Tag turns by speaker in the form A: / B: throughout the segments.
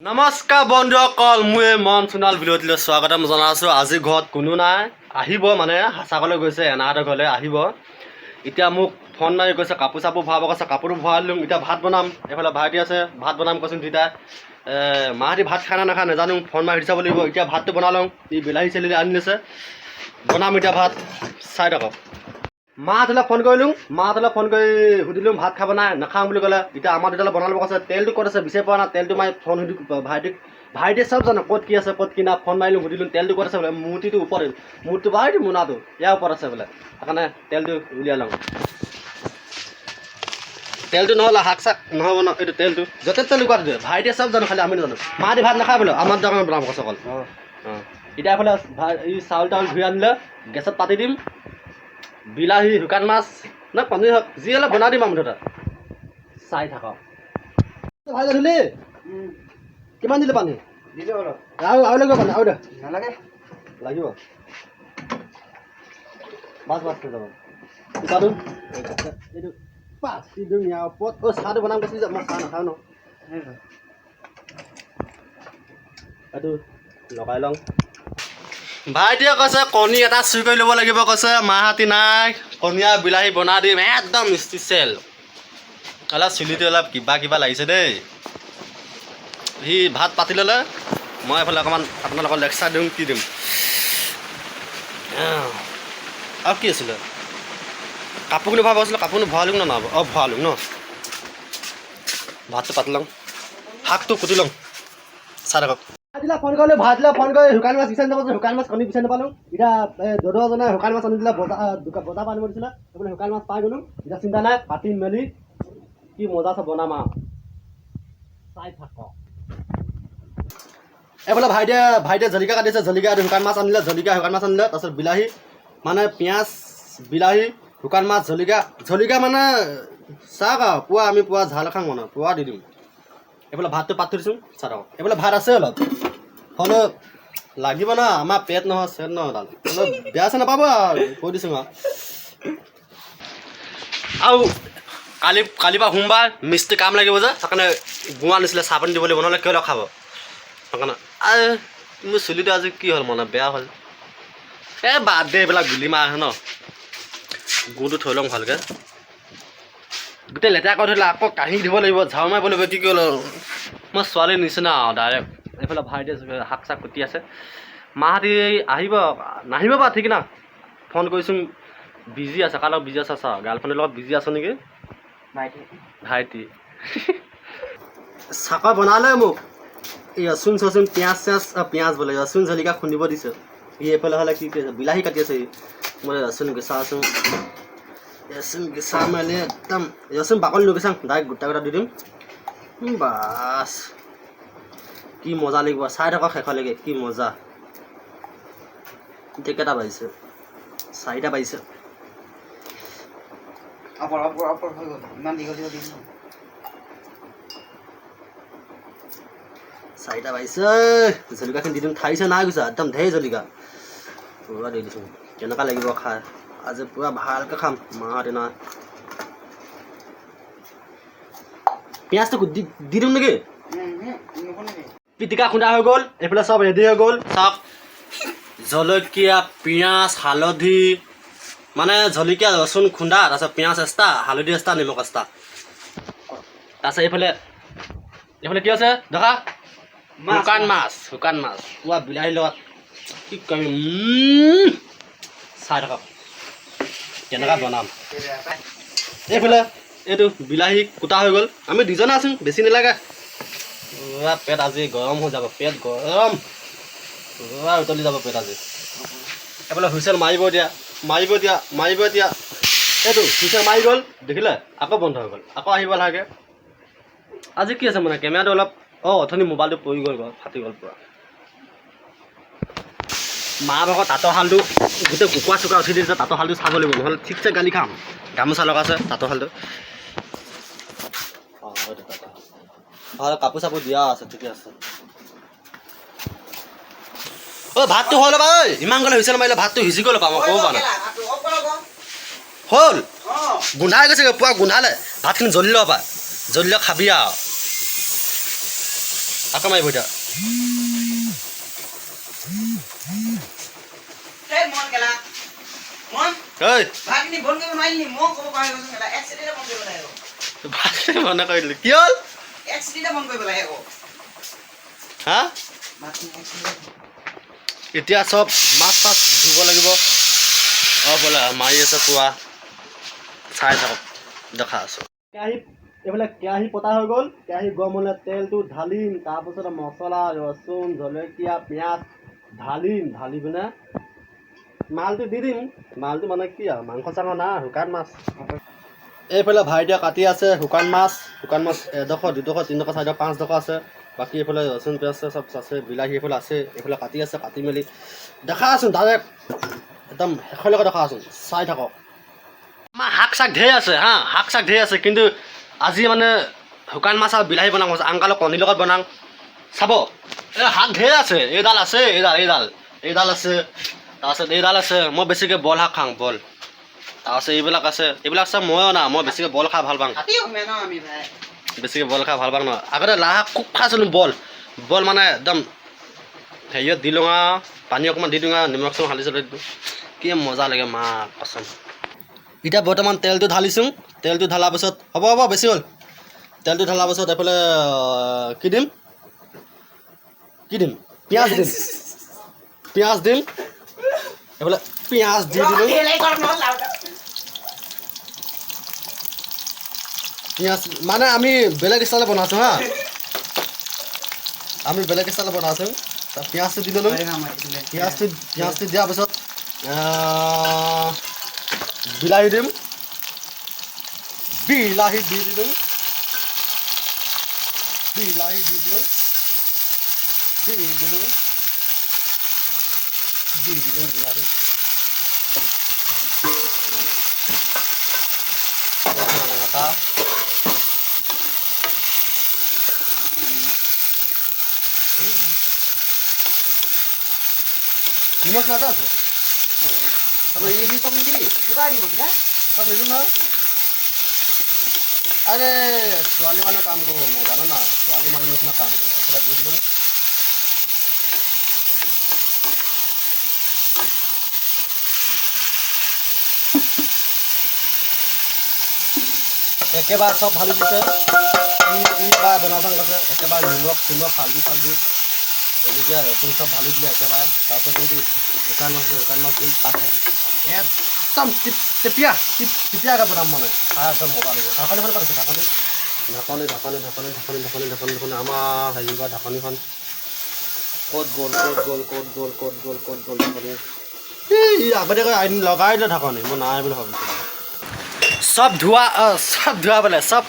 A: নমস্কাৰ বন্ধুসকল, মই মন সোণাল ভিডিঅ'টিলৈ স্বাগতম জনাইছোঁ। আজি ঘৰত কোনো নাই, আহিব মানে হাচাকলৈ গৈছে, এনাহঁতৰ ঘৰলৈ আহিব। এতিয়া মোক ফোন মাৰি কৈছে কাপোৰ চাপোৰ ভৰাব কৈছে, কাপোৰটো ভৰাই দিলোঁ। এতিয়া ভাত বনাম, এইফালে ভাইটি আছে, ভাত বনাম কৈছোঁ দুইটাই। মাহঁতি ভাত খাই না নাখায় নাজানো, ফোন মাৰি চাব লাগিব। এতিয়া ভাতটো বনাই লওঁ, ই বিলাহী চেলি আনি লৈছে, বনাম এতিয়া ভাত, চাই থাকক। মাহঁতলৈ ফোন কৰিলোঁ, মাহঁতলৈ ফোন কৰি সুধিলোঁ ভাত খাব নাই, নাখাওঁ বুলি ক'লে। এতিয়া আমাৰ দুটালৈ বনাব কৈছে, তেলটো ক'ত আছে বিচাৰি পোৱা নাই, তেলটো মাৰি ফোন সুধি ভাইটিয়ে চব জানো ক'ত কি আছে ক'ত কি নাই। ফোন মাৰিলোঁ সুধিলোঁ তেলটো ক'ত আছে বোলে, মূৰ্তিটো ওপৰত, মূৰ্তিটো ভাইটি মোনাটো ইয়াৰ ওপৰত আছে বোলে। সেইকাৰণে তেলটো উলিয়াই লওঁ। তেলটো নহ'লে শাক চাক নহ'ব ন, এইটো তেলটো য'তে তেল লুকুৱাই দিয়ে। ভাইটিয়ে চব জানো, খালি আমি নাজানো। মাহঁতি ভাত নাখায় বোলে, আমাৰ দোকানত বনাম কৈছে অকল। এতিয়া এইফালে এই চাউল তাউল ধুই আনিলে, গেছত পাতি দিম। বিলাহী, শুকান মাছ না পনীৰ হওক যি হ'লে বনাই দিম আৰু মুঠতে, চাই থাকক। ভাজি ধুলি কিমান দিলে পানী? আৰু লাগিব পানী, আৰু দে নালাগে, লাগিব বাছ বাছ যাব ইটাটো এইটো পাচি দিম ইয়াৰ ওপৰত। অ' চাহটো বনাম কৈছিলি যে, মই চাহ নাখাওঁ ন, এইটো লগাই লওঁ। ভাইটিয়ে কৈছে কণী এটা চুই কৰি ল'ব লাগিব কৈছে, মাহঁতি নাই। কণী আৰু বিলাহী বনাই দিম একদম স্পেচিয়েল। অলপ চুলিটো অলপ কিবা কিবা লাগিছে দেই। সি ভাত পাতি ল'লে, মই এইফালে অকণমান আপোনালোকক লেকচাৰ দিওঁ কি দিম। আৰু কি আছিলে, কাপোৰখিনি ভৰাব আছিলে, কাপোৰখিনি ভৰালোঁ ন নহ'ব, অঁ ভৰালোঁ ন। ভাতটো পাতি লওঁ, শাকটো কুটি লওঁ, চাই থাকক। ফোন কৰিলোঁ, ভাইটিলৈ ফোন কৰি শুকান মাছ বিচাৰি নাপালোঁ, শুকান মাছ কণী বিচাৰি নাপালোঁ। এতিয়া দদৌজনে শুকান মাছ আনি দিলে, বজাৰ পৰা আনিব দিছিলে, সেইফালে শুকান মাছ পাই গ'লোঁ। এতিয়া চিন্তা নাই, পাতি মেলি কি মজা আছে বনাম আৰু, চাই থাকক। এইফালে ভাইটিয়ে জলকীয়া কাটিছে, জলকীয়া শুকান মাছ আনিলে, জলকীয়া শুকান মাছ আনিলে। তাৰপিছত বিলাহী মানে পিঁয়াজ, বিলাহী, শুকান মাছ, জলকীয়া মানে চাওক আৰু পুৱা আমি পুৱা ঝাল খাওঁ মানে পুৱা দি দিম। এইফালে ভাতটো পাতি থৈ দিছোঁ, চাই থাকক। এইফালে ভাত আছে অলপ, হ'লেও লাগিব ন, আমাৰ পেট নহয় চেট নহয় দাল, অলপ বেয়া চেয়া নাপাব আৰু কৈ দিছোঁ আৰু কালিৰ পৰা সোমবাৰ মিস্ত্ৰী কাম লাগিব যে, সেইকাৰণে গুৱা আনিছিলে, চাহপানী দিব লাগিব, নহ'লে কিয় খাব। সেইকাৰণে মোৰ চুলিটো আজি কি হ'ল মানে বেয়া হ'ল। বাদ দে এইবিলাক গুলি মাৰ আহে ন, গুটো থৈ লওঁ ভালকৈ। গোটেই লেতেৰা কৰি থৈ দিলে, আকৌ কাঢ়ি দিব লাগিব, ঝাৰু মাৰিব লাগিব, কি কৰিলোঁ মই ছোৱালীৰ নিচিনা আৰু ডাইৰেক্ট। এইফালে ভাইটিয়ে শাক চাক কুটি আছে, মাহঁতি আহিব নাহিব বাৰু ঠিক না। ফোন কৰিছোঁ, বিজি আছে, কাৰ লগত বিজি আছে চা, গাৰ্লফ্ৰেণ্ডৰ লগত বিজি আছে নেকি ভাইটি। চাকৰ বনালে মোক এই ৰচুন চচুন পিঁয়াজ বোলে, ৰচুন জলকীয়া খুন্দিব দিছে। সি এইফালে হ'লে কি কৰিছে, বিলাহী কাটি আছে। মই ৰচুন গুচাইছোঁ, ৰচুন গুচাই মেলি একদম ৰচুন বাকলি নুগুচাওঁ, ডাইৰেক্ট গোটা গোটা দি দিম। বাছ কি মজা লাগিব, চাই থাকক শেষলৈকে, কি মজা। এতিয়া কেইটা বাজিছে, 4টা বাজিছে। চাৰিটা বাজিছে, জলকীয়াখিনি দি দিম। ঠাৰিছে নাই গুচা, একদম ঢেৰ জলকীয়া পূৰা দি দিছোঁ। কেনেকুৱা লাগিব খাই, আজি পূৰা ভালকৈ খাম, মাহঁতি নাই। পিঁয়াজটো দি দিম নেকি, পিটিকা খুন্দা হৈ গ'ল। এইফালে চব ৰেডি হৈ গ'ল, চাওক জলকীয়া, পিঁয়াজ, হালধি মানে জলকীয়া ৰচুন খুন্দা, তাৰপিছত পিঁয়াজ এক্সট্ৰা, হালধি এক্সট্ৰা, নিমখ এক্সট্ৰা। তাৰপিছত এইফালে কি আছে দেখা, শুকান মাছ পুৰা বিলাহীৰ লগত কি কৰিম, চাই থাকক কেনেকুৱা বনাম। এইফালে এইটো বিলাহী কুটা হৈ গ'ল, আমি দুজনে আছোঁ, বেছি নালাগে। পুৰা পেট আজি গৰম হৈ যাব, পেট গৰম, পুৰা উতলি যাব পেট আজি। এইফালে হুইচেল মাৰিব এতিয়া, এইটো হুইচেল মাৰি গ'ল দেখিলে, আকৌ বন্ধ হৈ গ'ল, আকৌ আহিব লাগে। আজি কি আছে মানে কেমেৰাটো অলপ অথনি মোবাইলটো পৰি গ'ল, ফাটি গ'ল পূৰা। মা ভাগৰ তাঁতৰ শালটো গোটেই কুকুৰা চুকুৰা উঠি দিছে, তাঁতৰ শালটো চাব লাগিব, নহ'লে ঠিকছে গালি খাম। গামোচা লগাইছে তাঁতৰ শালটো, কাপোৰ চাপোৰ দিয়া আছে, ঠিকে আছে। ভাতটো হৈ ল'বা, ইমান গ'লে হুইচেল মাৰিলে ভাতটো সিজি গ'ল, মই ক'ব পৰা নাই। হ'ল গোন্ধাই গৈছে, পুৰা গোন্ধালে, ভাতখিনি জ্বলি ল'ব পায়, জ্বলিলে খাবি আৰু আকৌ মাৰিব এতিয়া
B: এই মন গেলা মন
A: ঐ
B: ভাগনি বন কৰিব নোৱাৰিলি মই ক'ব পাৰি গৈছো গেলা এক চিটিতে বন কৰিব লাগে
A: ভালকে মনে কৰি দিলি কি হ'ল
B: এক চিটিতে বন কৰিব লাগে
A: হা এতিয়া চব মাছ চাছ ধুব লাগিব বোলে মাৰি আছে পুৱা চাই থাকক দেখা আছোঁ কেৰাহী এইফালে কেৰাহী পতা হৈ গ'ল কেৰাহী গৰম হ'লে তেলটো ঢালিম তাৰপিছত মছলা ৰচুন জলকীয়া পিঁয়াজ ঢালি পিনে মালটো দি দিম মালটো মানে কি আৰু মাংস চাংস নাই শুকান মাছ এইফালে ভাইটিয়ে কাটি আছে শুকান মাছ এডোখৰ দুডোখৰ তিনিডোখৰ চাৰিডোখৰ পাঁচডোখৰ আছে বাকী এইফালে ৰচুন পিঁয়াজ চব আছে বিলাহী এইফালে আছে এইফালে কাটি আছে কাটি মেলি দেখা আছোন ডাইৰেক্ট একদম শেষলৈকে দেখা আছোন চাই থাকক আমাৰ শাক চাক ঢেৰ আছে হা শাক চাক ঢেৰ আছে কিন্তু আজি মানে শুকান মাছ আৰু বিলাহী বনাওঁ আংকালৰ কণীৰ লগত বনাওঁ চাব এই শাক ঢেৰ আছে এইডাল আছে এইডাল আছে তাৰপিছত এইডাল আছে মই বেছিকৈ বইল শাক খাওঁ বইল তাৰপিছত এইবিলাক চব ময়ো না মই বেছিকৈ বইল খাই ভাল পাওঁ বেছিকৈ বইল খাই ভাল পাওঁ ন আগতে লাই শাক খুব খাইছিলোঁ বইল মানে একদম হেৰিয়ত দি লওঁ আৰু পানী অকণমান দি দিওঁ আৰু নিমখ চিমখ হালধি চালধি দিওঁ কি মজা লাগে মা কচম এতিয়া বৰ্তমান তেলটো ঢালিছোঁ তেলটো ঢালাৰ পিছত হ'ব বেছি হ'ল তেলটো ঢালাৰ পিছত এইফালে কি দিম পিঁয়াজ দিম এইফালে পিঁয়াজ দি দিলোঁ পিঁয়াজ মানে আমি বেলেগ ষ্টাইলত বনাইছোঁ হা তাৰ পিঁয়াজটো দি ল'লোঁ পিঁয়াজটো দিয়াৰ পিছত বিলাহী দিম বিলাহী দি দিলোঁ বিলাহী নিমখ কিবাটা আছে আরে ছোৱালী মানুহ কাম কৰোঁ মই জানো না ছোৱালী মানুহ নিচিনা কাম কৰোঁ এইফালে দি দিলোঁ একেবাৰে চব ঢালি দিছে বা বনাই চাং আছে একেবাৰে নিমখ চিমখ হালধি চালধি জলকীয়া ৰচুন চব ঢালি দিলে একেবাৰে তাৰপিছত যদি শুকান মাছ দিম একদম টিপিয়াকৈ বনাম মানে খাই একদম মজা লাগিব ঢাকনিখন ক'ত আছে ঢাকনি আমাৰ হেৰি কৰা ঢাকনিখন ক'ত গ'ল ঢাকনি এই আগতীয়াকৈ আইন লগাই দিলে ঢাকনি মই নাই বুলি ভাবিছিলোঁ চব ধোৱা বোলে চব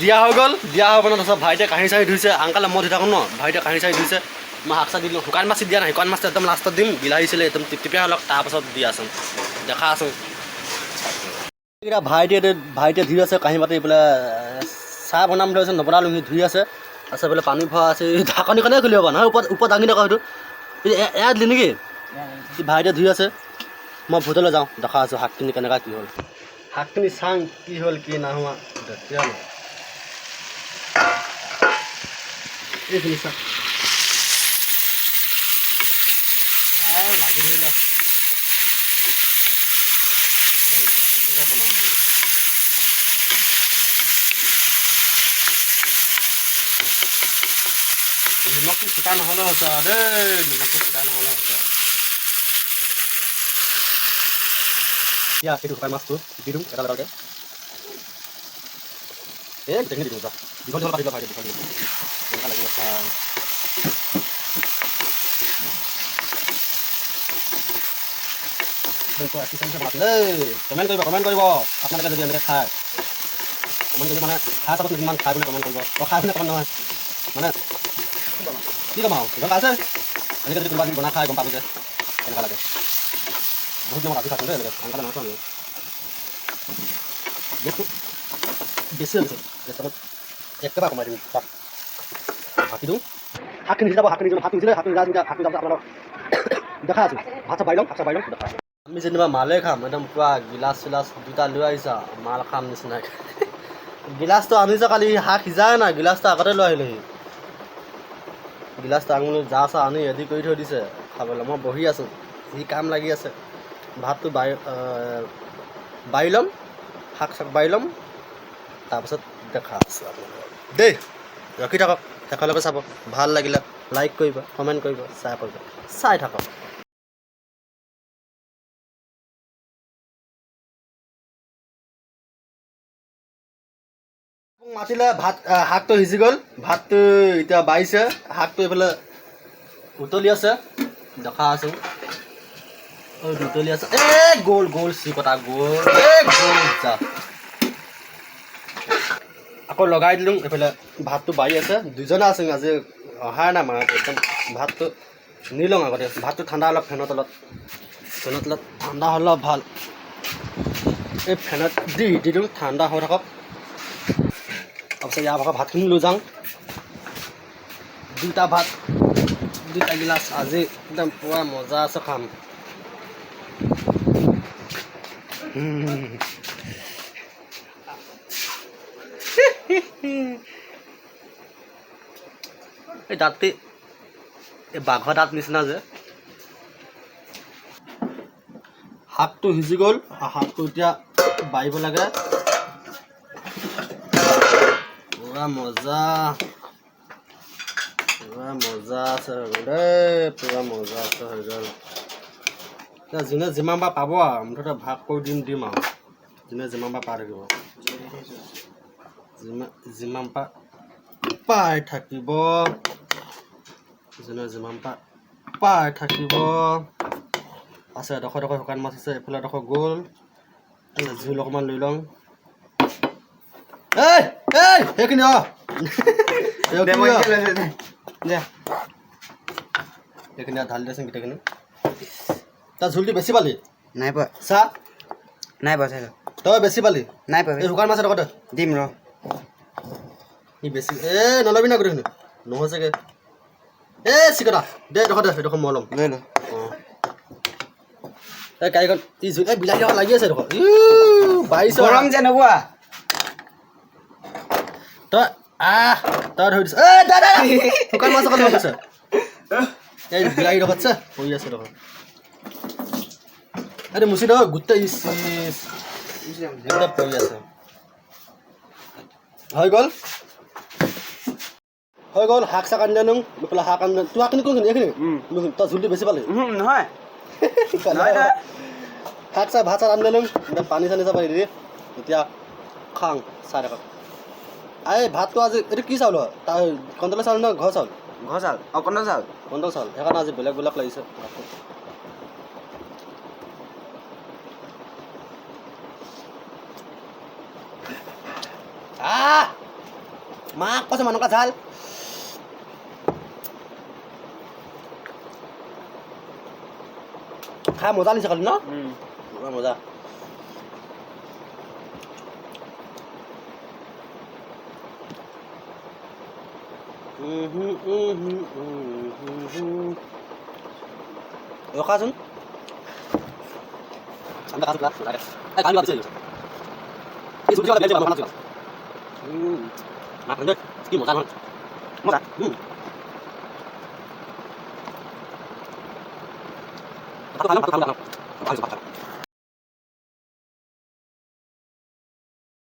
A: দিয়া হৈ গ'ল তাৰপিছত ভাইটিয়ে কাঁহী চাহী ধুইছে আংকালে মই ধুই থাকোঁ ন ভাইটিয়ে কাঁহী চাহী ধুইছে মই শাক চাক দি দিলোঁ শুকান মাছ দিয়া নাই শুকান মাছটো একদম লাষ্টত দিম বিলাহী ছিলে একদম টিপটিপিয়া হৈ লওক তাৰপাছত দি আছোঁ দেখা আছোঁ এতিয়া ভাইটিয়ে ধুই আছে কাঁহী পাতি বোলে চাহ বনাম বুলি ভাবিছে নবনালোঁ সি ধুই আছে তাৰপিছত বোলে পানী ভৰা আছে ঢাকনিখনে খুলিব পৰা নহয় ওপৰত দাঙি থকা হয়তো এয়া দিলি নেকি ভাইটিয়ে ধুই আছে মই ভোটলৈ যাওঁ দেখা আছোঁ শাকখিনি কেনেকুৱা কি হ'ল শাকখিনি চাং কি হ'ল কি নাহোৱা তেতিয়া এইখিনি চাওক লাগি ধৰিলে নিমখটো চোকা নহ'লে হৈছে আৰু দেই নিমখটো চোকা নহ'লে হৈছে এতিয়া সেইটো শুকান মাছটো দি দিওঁ এটা লগাকৈ এই গোটেইখিনি দি দিওঁ যা দীঘল কাটি লওঁ দীঘল এনেকুৱা লাগিব খাই কমেণ্ট কৰিব আপোনালোকে যদি এনেকৈ খায় কমেণ্ট কৰি মানে খাই চাব কিমান খাই বুলি কমেণ্ট কৰিব খাই পিনে কমেণ্ট নহয় মানে কি ক'ম আৰু গম পাইছে এনেকৈ যদি কোনোবা যদি বনাই খাই গম পাব যে কেনেকুৱা লাগে বহুত দিনত ৰাতি খাইছোঁ দেই এনেকৈ আনকালে নাখাওঁ আমি গেছটো বেছি হৈ গৈছে গেছত একেবাৰে কমাই দিম তাক ঢাকি দিওঁ শাকখিনি সিজাব শাকখিনি সিজিলে শাকখিনি যাব আপোনালোক দেখা আছোঁ ভাত চাপ বাঢ়ি লওঁ দেখা আমি যেনিবা মালে খাম একদম পূৰা গিলাচ চিলাচ দুটা লৈ আহিছা মাল খাম নিচিনাকৈ গিলাচটো আনিছে কালি শাক সিজাই নাই গিলাচটো আগতে লৈ আহিলেহি গিলাচটো আঙুলি যা চা আনি ৰেডি কৰি থৈ দিছে খাবলৈ। মই বহি আছোঁ, যি কাম লাগি আছে। ভাতটো বাঢ়ি ল'ম, শাক চাক বাঢ়ি ল'ম, তাৰপিছত দেখা আছোঁ আপোনালোকক দেই। ৰখি থাকক, শেষলৈকে চাব। ভাল লাগিলে লাইক কৰিব, কমেণ্ট কৰিব, শ্বেয়াৰ কৰিব, চাই থাকক। মাতিলে ভাত, শাকটো সিজি গ'ল, ভাতটো এতিয়া বাঢ়িছে, শাকটো এইফালে উতলি আছে, দেখা আছোঁ। উতলি আছে, গ'ল গ'ল চিকটা গ'ল, গ'ল যা। আকৌ লগাই দিলোঁ, এইফালে ভাতটো বাঢ়ি আছে। দুজনে আছোঁ আজি, অহাই নাই মানে একদম। ভাতটো নি লওঁ আগতে, ভাতটো ঠাণ্ডা অলপ ফেনৰ তলত ঠাণ্ডা হ'লে অলপ ভাল। এই ফেনত দি দিওঁ, ঠাণ্ডা হৈ থাকক। তাৰপিছত ইয়াৰ ভাগৰ ভাতখিনি লৈ যাওঁ। দুটা ভাত, দুটা গিলাচ, আজি একদম পুৰা মজা আছে খাম। এই দাঁতটি এই বাঘৰ দাঁত নিচিনা যে। শাকটো সিজি গ'ল, শাকটো এতিয়া বাঢ়িব লাগে। পুৰা মজা, পুৰা মজা আছে হৈ গ'ল দেই, পুৰা মজা আছে হৈ গ'ল। এতিয়া যোনে যিমান বাৰ পাব আৰু মুঠতে ভাগ কৰি দিম আৰু যোনে যিমান বাৰ পাই থাকিব, যিমান পাই থাকিব, যোনে যিমান পাই থাকিব। আছে এডোখৰ শুকান মাছ আছে, এইফালে এডোখৰ গ'ল। জোল অকণমান লৈ লওঁ। সেইখিনি সেইখিনি ঢালি দিয়াচোন গোটেইখিনি। তাৰ জোলটো বেছি পালি?
B: নাই পোৱা।
A: চাহ
B: নাই পোৱা, চাই
A: তই বেছি পালি?
B: নাই পোৱা।
A: এই শুকান মাছ এডোখৰ
B: দিম ৰ।
A: সি বেছি নল'বি না গোটেইখিনি, নহৈছেগৈ। চিকটা দে, এডোখৰ মই ল'ম।
B: লৈ ল।
A: অঁ, এই কাৰিখন এই বিলাহী লগত লাগি আছে এডোখৰ। বাঢ়িছে
B: গৰম যে নবোৱা।
A: তই ধৰি দিছ। শুকান মাছ অকণ লৈ গৈছে, এই বিলাহী ডোখৰত আছে, পৰি আছে ডোখৰ। এইটো মুচি দে, গোটেই পৰি আছে। হৈ গ'ল, শাক চাক আনি দিলোঁ। এইফালে শাক আনি তোৰ শাকখিনি কোনখিনি? এইখিনি তই জোলটো বেছি পালি
B: নহয়।
A: শাক চাক ভাত চাত আনি দিলোঁ, পানী চানী চাব দি এতিয়া খাওঁ, চাই থাকক। এই ভাতটো আজি এইটো কি চাউল হয়? তাৰ কণ্ট্ৰলৰ চাউল নে ঘৰ চাউল?
B: ঘৰ চাউল, কণ্ট্ৰল চাউল।
A: কণ্ট্ৰল চাউল, সেইকাৰণে আজি বেলেগ লাগিছে। মাক কৈছে মানুহকা ঝাল। খাই মজা দিছে খালি ন? মজা। ৰখাচোন, কি মজা নহয়, মজা।